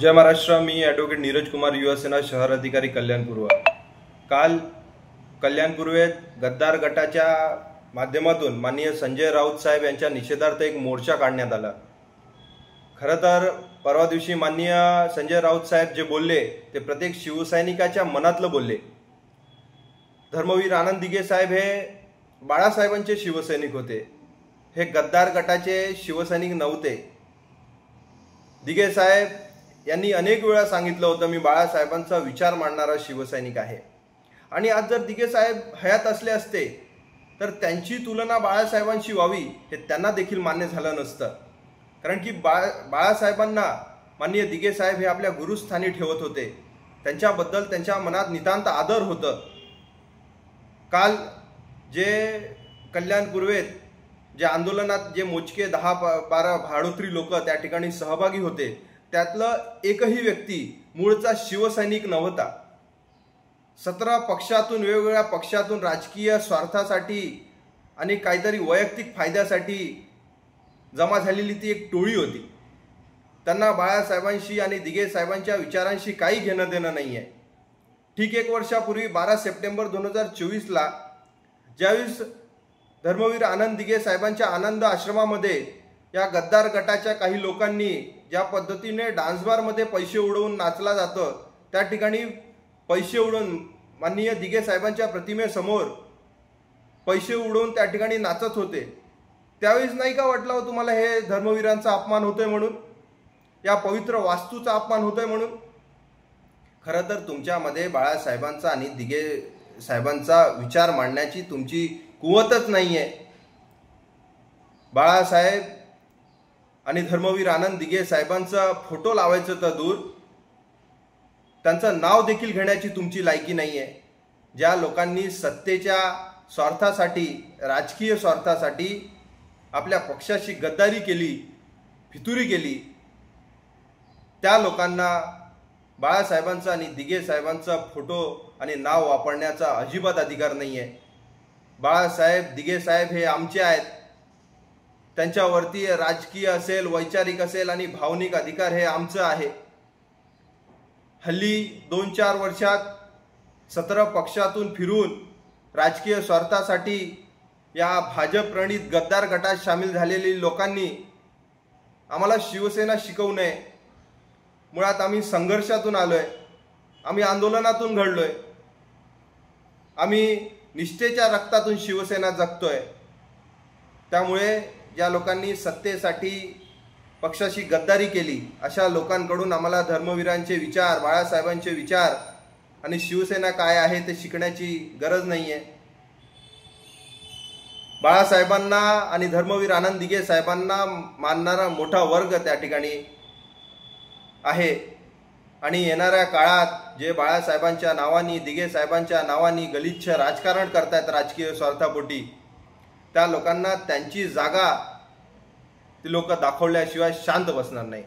जय महाराष्ट्र। मी advocate Neeraj Kumar, Yuvasena शहर अधिकारी कल्याण पूर्व। काल कल्याण पूर्वेत गद्दार गटाच्या माध्यमातून माननीय संजय राऊत साहेब यांच्या निषेधार्थ एक मोर्चा काढण्यात आला। खरं तर परवा दिवशी माननीय संजय राऊत साहेब जे बोलले ते प्रत्येक शिवसैनिकाच्या मनातलं बोलले। धर्मवीर आनंद दिघे साहेब हे बाळासाहेबांचे शिवसैनिक होते, हे गद्दार गटाचे शिवसैनिक नव्हते। दिघे साहेब यांनी अनेक वेळा सांगितलं होतं मी बाळासाहेबांचा विचार मांडणारा शिवसैनिक आहे। आणि आज जर दिघे साहेब हयात असले असते तर त्यांची तुलना बाळासाहेबांशी व्हावी हे त्यांना देखील मान्य झालं नसतं। कारण की बाळासाहेबांना माननीय दिघे साहेब हे आपल्या गुरुस्थानी ठेवत होते, त्यांच्याबद्दल त्यांच्या मनात नितांत आदर होतं। काल जे कल्याण पूर्वेत जे आंदोलनात जे मोजके 10-12 भाडोत्री लोक त्या ठिकाणी सहभागी होते, त्यातलं एकही व्यक्ती मूळचा शिवसैनिक नव्हता। 17 पक्षातून, वेगवेगळ्या पक्षातून राजकीय स्वार्थासाठी आणि काहीतरी वैयक्तिक फायद्यासाठी जमा झालेली ती एक टोळी होती। त्यांना बाळासाहेबांशी आणि दिघे साहेबांच्या विचारांशी काही घेणं देणं नाही आहे। ठीक 1 वर्षापूर्वी 12 सप्टेंबर 2024ला ज्यावेळेस धर्मवीर आनंद दिघे साहेबांच्या आनंद आश्रमामध्ये या गद्दार गटाच्या काही लोकांनी ज्या पद्धतीने डान्स बारमध्ये पैसे उडवून नाचला जातं, त्या ठिकाणी पैसे उडवून माननीय दिघे साहेबांच्या प्रतिमेसमोर पैसे उडवून त्या ठिकाणी नाचत होते, त्यावेळेस नाही का वाटलं हो तुम्हाला हे धर्मवीरांचा अपमान होतोय म्हणून, या पवित्र वास्तूचा अपमान होतोय म्हणून? खरं तर तुमच्यामध्ये बाळासाहेबांचा आणि दिघे साहेबांचा विचार मांडण्याची तुमची कुवतच नाही आहे। बाळासाहेब आणि धर्मवीर आनंद दिघे साहेबांचा फोटो लावायचं तर दूर, त्यांचं नाव देखील घेण्याची तुमची लायकी नाही आहे। ज्या लोकांनी सत्तेच्या स्वार्थासाठी, राजकीय स्वार्थासाठी आपल्या पक्षाशी गद्दारी केली, फितुरी केली, त्या लोकांना बाळासाहेबांचा आणि दिघे साहेबांचा फोटो आणि नाव वापरण्याचा अजिबात अधिकार नाही आहे। बाळासाहेब, दिघे साहेब हे आमचे आहेत, त्यांच्यावरती राजकीय असेल, वैचारिक असेल आणि भावनिक अधिकार हे आमचं आहे। हल्ली 2-4 वर्षात 17 पक्षातून फिरून राजकीय स्वार्थासाठी या भाजप प्रणित गद्दार गटात सामील झालेली लोकांनी आम्हाला शिवसेना शिकवू नये। मुळात आम्ही संघर्षातून आलोय, आम्ही आंदोलनातून घडलोय, आम्ही निष्ठेच्या रक्तातून शिवसेना जगतोय। त्यामुळे ज्या लोकांनी सत्तेसाठी पक्षाशी गद्दारी केली, अशा लोकांकडून आम्हाला धर्मवीरांचे विचार, बाळासाहेबांचे विचार आणि शिवसेना काय आहे ते शिकण्याची गरज नाही आहे। बाळासाहेबांना आणि धर्मवीर आनंद दिघे साहेबांना मानणारा मोठा वर्ग त्या ठिकाणी आहे। आणि येणाऱ्या काळात जे बाळासाहेबांच्या नावानी, दिघे साहेबांच्या नावानी गलिच्छ राजकारण करतायत राजकीय स्वार्थापोटी, त्या लोकांना त्यांची जागा ती लोक दाखवल्याशिवाय शांत बसणार नाही।